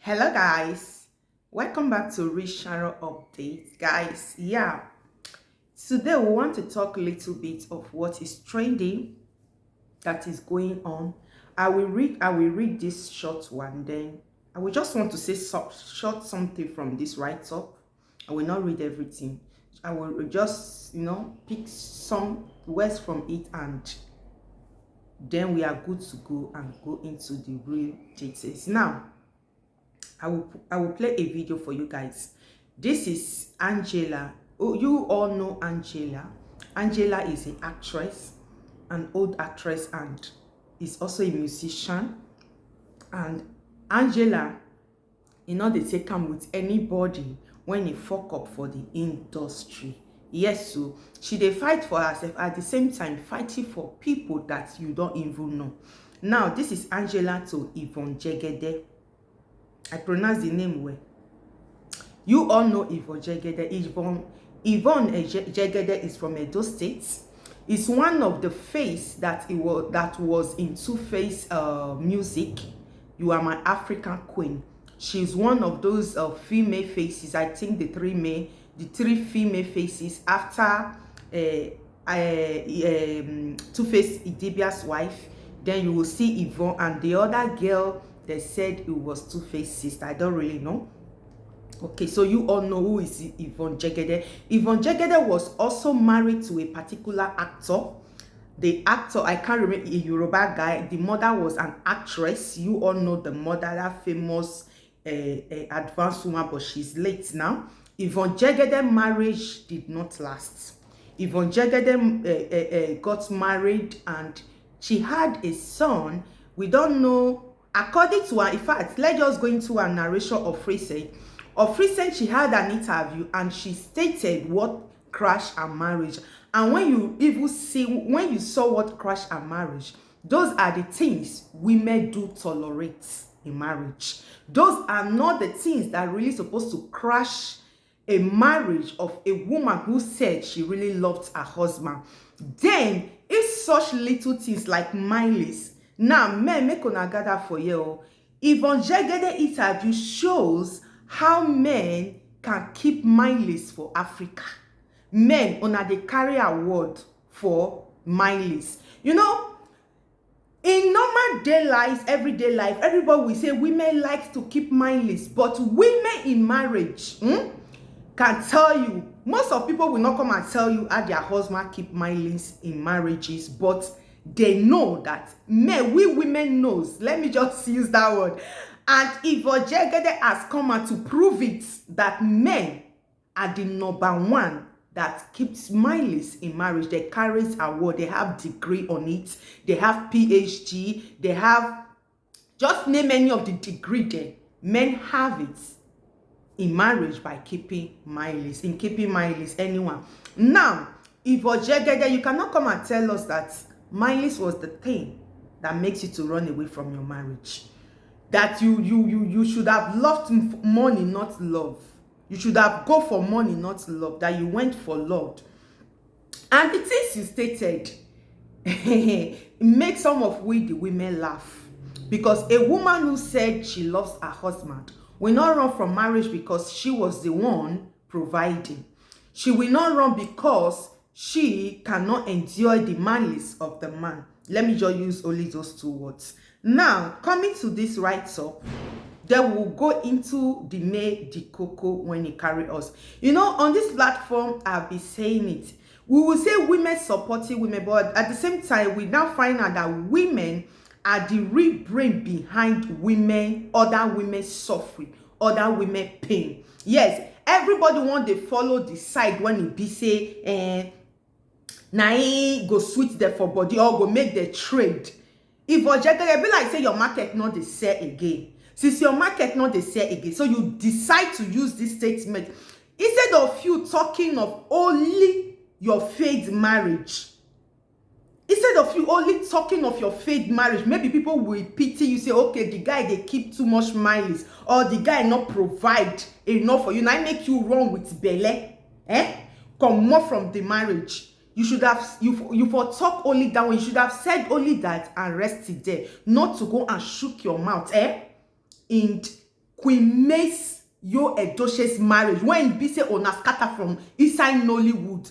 Hello guys, welcome back to Rich Channel Update. Guys, today we want to talk a little bit of what is trending that is going on. I will read this short one, then I will just want to say short something from this write-up. I will not read everything. I will just pick some words from it, and then we are good to go and go into the real details. Now I will play a video for you guys. This is Angela. Oh, you all know Angela. Angela is an actress, an old actress, and is also a musician. And Angela, they take am with anybody when e fuck up for the industry. Yes, so she dey fight for herself, at the same time fighting for people that you don't even know. Now, this is Angela to Yvonne Jegede. I pronounce the name well. You all know Yvonne Jegede. Yvonne Jegede is from Edo State. It's one of the face that was in Two-Face music. You Are My African Queen. She's one of those female faces. I think the three female faces after Two-Face Idibia's wife. Then you will see Yvonne, and the other girl, they said it was Two-Face sister. I don't really know. Okay, so you all know who is Yvonne Jegede. Yvonne Jegede was also married to a particular actor. The actor, I can't remember, a Yoruba guy. The mother was an actress. You all know the mother, that famous advanced woman, but she's late now. Yvonne Jegede marriage did not last. Yvonne Jegede got married and she had a son. We don't know. According to her, in fact, let's just go into her narration of recent. She had an interview and she stated what crashed her marriage. And when you saw what crashed her marriage, those are the things women do tolerate in marriage. Those are not the things that are really supposed to crash a marriage of a woman who said she really loved her husband. Then, if such little things like mileage. Now, men, make una gather for you. Yvonne Jegede interview shows how men can keep mileage for Africa. Men, they carry award for mileage. In normal day life, everyday life, everybody will say women like to keep mileage. But women in marriage can tell you, most of people will not come and tell you how their husband keep mileage in marriages, but they know that men, we women knows. Let me just use that word. And Yvonne Jegede has come out to prove it that men are the number one that keeps mileage in marriage. They carry award, they have degree on it, they have PhD, they have, just name any of the degree there. Men have it in marriage by keeping mileage, anyone. Now, Yvonne Jegede, you cannot come and tell us that mileage was the thing that makes you to run away from your marriage. That you should have loved money, not love. You should have go for money, not love. That you went for love. And the things you stated make some of the women laugh. Because a woman who said she loves her husband will not run from marriage because she was the one providing. She will not run because she cannot endure the malice of the man. Let me just use only those two words. Now, coming to this write-up, they will go into the May the Coco when it carry us. On this platform, I'll be saying it. We will say women supporting women, but at the same time, we now find out that women are the real brain behind other women suffering, other women pain. Yes, everybody want to follow the side when it be say, na go sweet them for body or go make the trade. If Jegede be like say your market not dey sell again. Since your market not dey sell again, so you decide to use this statement instead of you talking of only your failed marriage. Instead of you only talking of your failed marriage, maybe people will pity you, say, okay, the guy they keep too much mileage, or the guy not provide enough for you. Now make you wrong with belle, come more from the marriage. You should have, you for talk only that one. You should have said only that and rest it there. Not to go and shook your mouth, And Queen May's Yo Edoshe's marriage when be say ona scatter from inside Nollywood.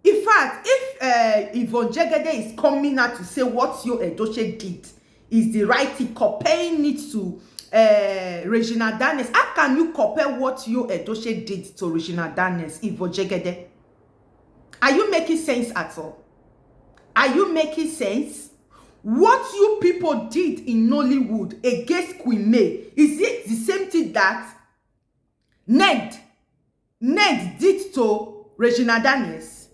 In fact, if Yvonne Jegede is coming out to say what Yo Edoshe did is the right thing, comparing it to Regina Daniels, how can you compare what Yo Edoshe did to Regina Daniels, Yvonne Jegede? Are you making sense at all? Are you making sense? What you people did in Nollywood against Queen May, is it the same thing that Ned did to Regina Daniels?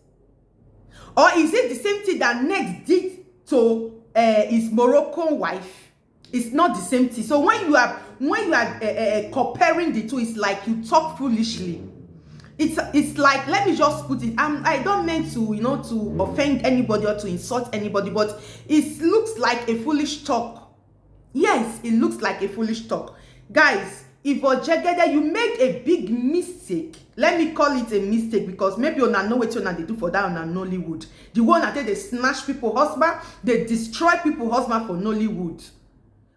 Or is it the same thing that Ned did to his Moroccan wife? It's not the same thing. So when you are comparing the two, it's like you talk foolishly. It's like, let me just put it, I don't mean to, you know, to offend anybody or to insult anybody, but it looks like a foolish talk. Yes, it looks like a foolish talk. Guys, Yvonne Jegede, you made a big mistake. Let me call it a mistake, because maybe you know what they do for that on Nollywood. The one that they snatch people husband, they destroy people husband for Nollywood.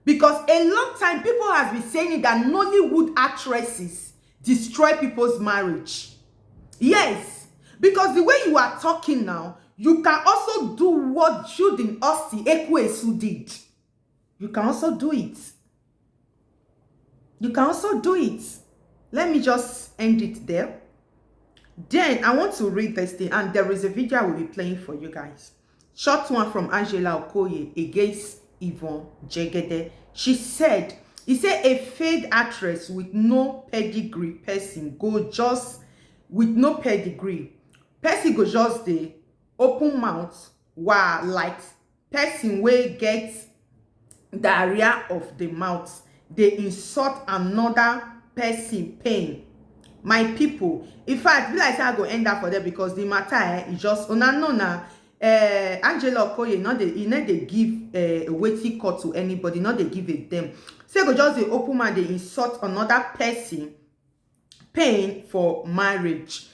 Because a long time people has been saying that Nollywood actresses destroy people's marriage. Yes, because the way you are talking now, you can also do what Judy Osti Ekwesu did. You can also do it. You can also do it. Let me just end it there. Then I want to read this thing, and there is a video I will be playing for you guys. Short one from Angela Okoye against Yvonne Jegede. She said, he said a failed actress with no pedigree person go just with no pedigree. Person go just the open mouth while like person wey get diarrhea of the mouth. They insult another person pain. My people, in fact, be like say I go end up for them, because the matter is just Angela Okoye not they give a weighty cut to anybody, not they give it them. Say go just the open man, they insult another person paying for marriage.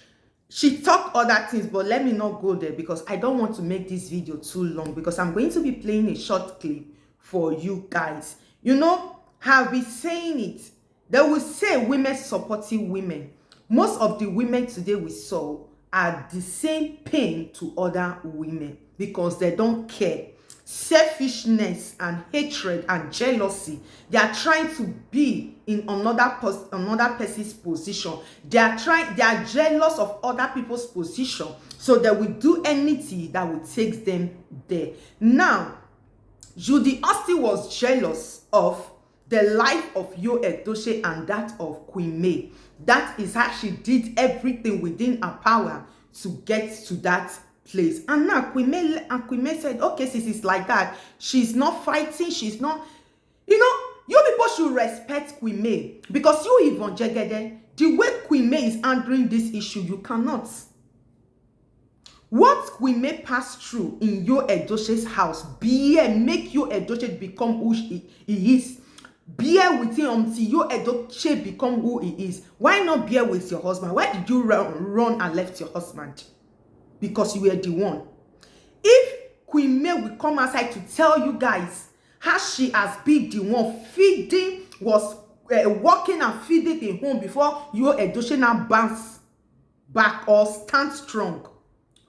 She talked other things, but let me not go there, because I don't want to make this video too long, because I'm going to be playing a short clip for you guys. You know, have been saying it. They will say women supporting women. Most of the women today we saw are the same pain to other women, because they don't care. Selfishness and hatred and jealousy, they are trying to be in another person's position. They are jealous of other people's position, so they will do anything that will take them there. Now, Judy Osti was jealous of the life of Yo Edoshe and that of Queen May. That is how she did everything within her power to get to that place. And now Queen May said, okay, since it's like that, she's not fighting, she's not, you know, you people should respect Queen May, because you Yvonne Jegede, the way Queen May is handling this issue, you cannot. What Queen May passed through in Yo Edoshe's house, make Yo Edoshe become who he is. Bear with him until Yo Edoshe become who he is. Why not bear with your husband? Why did you run and left your husband? Because you were the one. If Queen May will come outside to tell you guys how she has been the one feeding, was working and feeding the home before Yo Edoshe now bounce back or stand strong,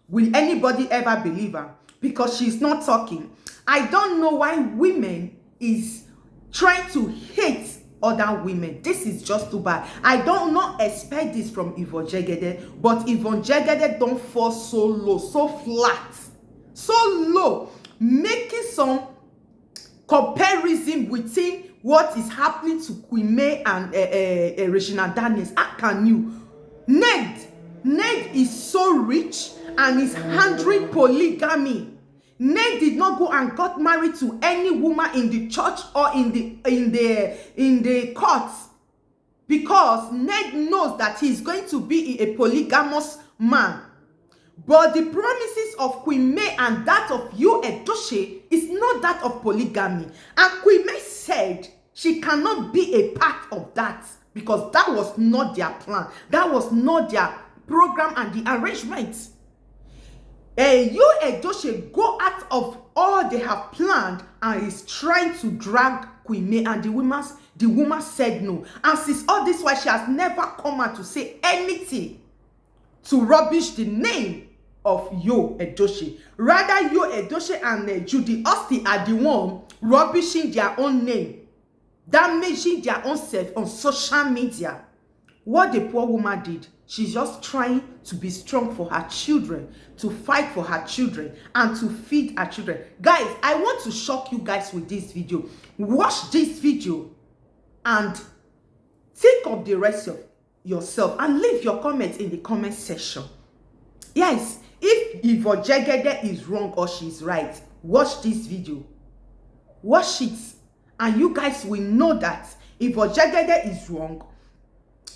will anybody ever believe her? Because she's not talking. I don't know why women is trying to hate other women. This is just too bad. I don't not expect this from Yvonne Jegede, but Yvonne Jegede don't fall so low, so flat, so low, making some comparison between what is happening to Queen May and Regina Daniels. How can you? Ned is so rich and is handling polygamy. Ned did not go and got married to any woman in the church or in the courts, because Ned knows that he's going to be a polygamous man. But the promises of Queen May and that of Yo Edoshe is not that of polygamy. And Queen May said she cannot be a part of that, because that was not their plan. That was not their program and the arrangement. Yo Edoshe go out of all they have planned and is trying to drag Queen May, and The woman said no. And since all this while, she has never come out to say anything to rubbish the name of Yo Edochie. Rather, Yo Edochie and Judy Austin are the one rubbishing their own name, damaging their own self on social media. What the poor woman did, she's just trying to be strong for her children, to fight for her children, and to feed her children. Guys, I want to shock you guys with this video. Watch this video and think of the rest of yourself and leave your comments in the comment section. Yes, if Yvonne Jegede is wrong or she's right, watch this video. Watch it, and you guys will know that Yvonne Jegede is wrong,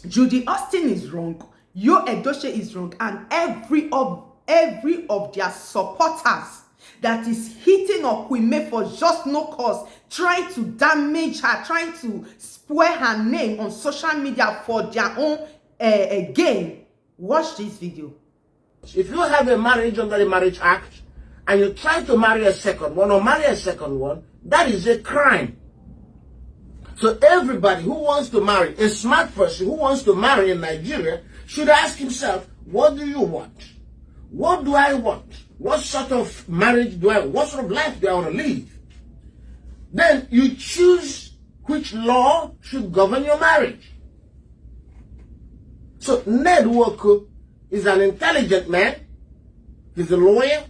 Judy Austin is wrong, Yo Edochie is wrong, and every of their supporters that is hitting up Queen for just no cause, trying to damage her, trying to spoil her name on social media for their own gain. Watch this video. If you have a marriage under the Marriage Act and you try to marry a second one or marry a second one, that is a crime. So everybody who wants to marry, a smart person who wants to marry in Nigeria, should ask himself, what do you want? What do I want? What sort of marriage do I want? What sort of life do I want to live? Then you choose which law should govern your marriage. So Ned Walker is an intelligent man. He's a lawyer.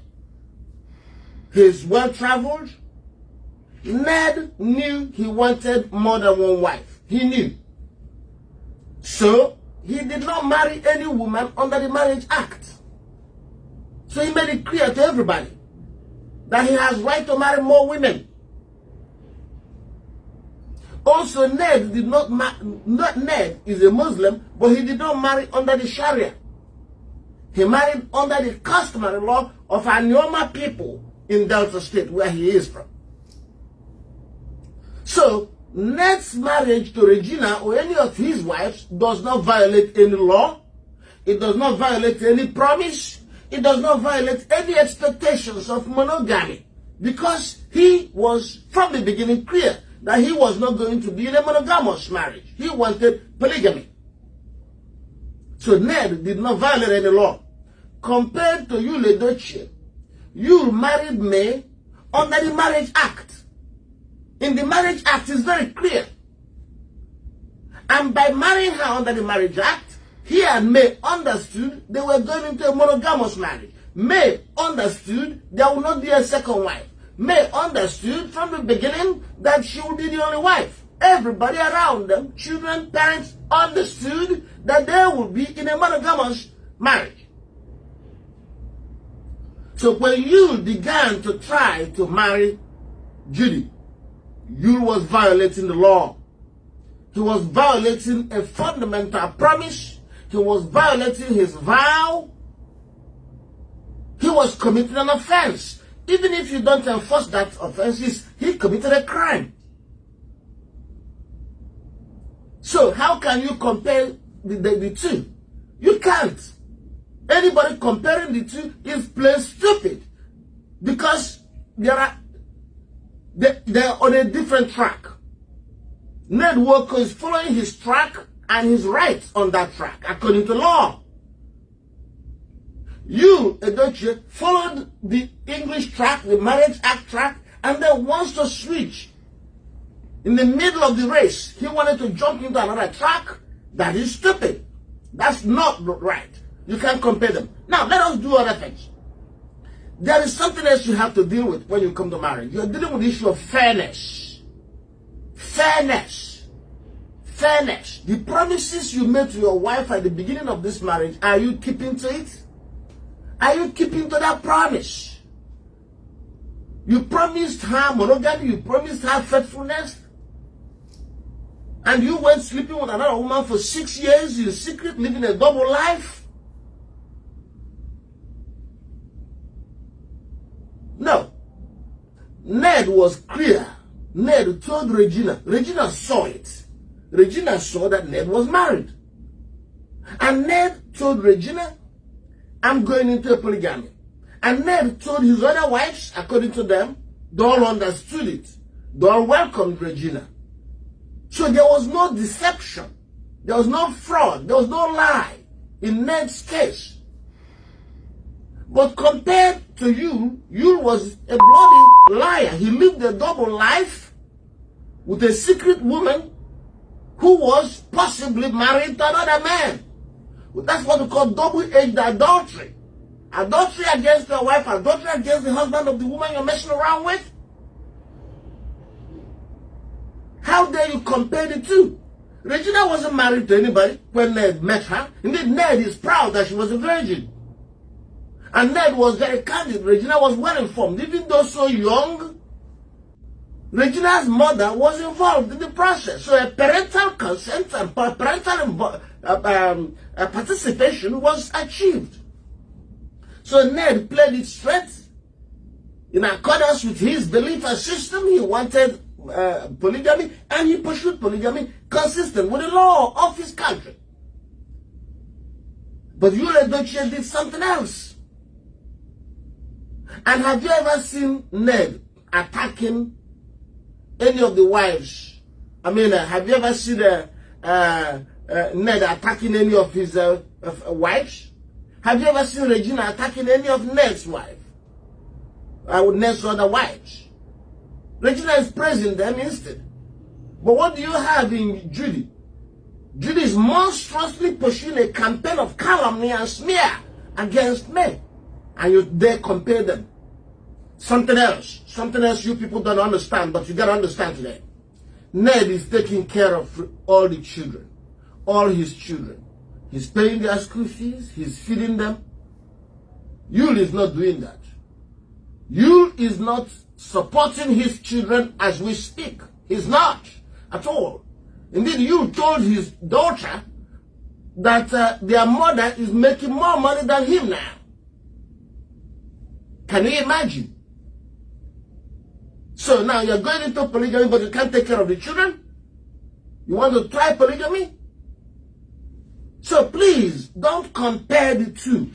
He's well-traveled. Ned knew he wanted more than one wife. He knew. So he did not marry any woman under the Marriage Act. So he made it clear to everybody that he has right to marry more women. Also, Ned did not Ned is a Muslim, but he did not marry under the Sharia. He married under the customary law of Anyoma people in Delta State, where he is from. So, Ned's marriage to Regina or any of his wives does not violate any law. It does not violate any promise. It does not violate any expectations of monogamy, because he was from the beginning clear that he was not going to be in a monogamous marriage. He wanted polygamy. So Ned did not violate any law. Compared to you, Edochie, you married May under the Marriage Act. In the Marriage Act, it's very clear. And by marrying her under the Marriage Act, he and May understood they were going into a monogamous marriage. May understood there will not be a second wife. May understood from the beginning that she will be the only wife. Everybody around them, children, parents, understood that they would be in a monogamous marriage. So when you began to try to marry Judy, you was violating the law. He was violating a fundamental promise. He was violating his vow. He was committing an offense. Even if you don't enforce that offense, he committed a crime. So how can you compare the two? You can't. Anybody comparing the two is plain stupid, because they're on a different track. Ned Walker is following his track and his rights on that track according to law. You, Edochie, followed the English track, the Marriage Act track, and then wants to switch. In the middle of the race, he wanted to jump into another track. That is stupid. That's not right. You can't compare them. Now, let us do other things. There is something else you have to deal with when you come to marriage. You're dealing with the issue of fairness. Fairness. Fairness. The promises you made to your wife at the beginning of this marriage, are you keeping to it? Are you keeping to that promise? You promised her monogamy, you promised her faithfulness, and you went sleeping with another woman for 6 years in secret, living a double life? No. Ned was clear. Ned told Regina. Regina saw it. Regina saw that Ned was married. And Ned told Regina, I'm going into a polygamy. And Ned told his other wives, according to them, they all understood it. They all welcomed Regina. So there was no deception. There was no fraud. There was no lie in Ned's case. But compared to you was a bloody liar. He lived a double life with a secret woman who was possibly married to another man. That's what we call double-edged adultery. Adultery against your wife, adultery against the husband of the woman you're messing around with. How dare you compare the two? Regina wasn't married to anybody when Ned met her. Indeed, Ned is proud that she was a virgin. And Ned was very candid. Regina was well informed. Even though so young, Regina's mother was involved in the process. So a parental consent and parental participation was achieved. So Ned played it straight. In accordance with his belief system, he wanted polygamy, and he pursued polygamy consistent with the law of his country. But Yul Edochie did something else. And have you ever seen Ned attacking any of the wives? I mean, have you ever seen Ned attacking any of his wives? Have you ever seen Regina attacking any of Ned's wives? Ned's other wives? Regina is praising them instead. But what do you have in Judy? Judy is monstrously pursuing a campaign of calumny and smear against me. And you dare compare them. Something else you people don't understand, but you gotta understand today. Ned is taking care of all the children, all his children. He's paying their school fees, he's feeding them. Yul is not doing that. Yul is not supporting his children as we speak. He's not at all. Indeed, Yul told his daughter that their mother is making more money than him now. Can you imagine? So now you're going into polygamy, but you can't take care of the children? You want to try polygamy? So please, don't compare the two.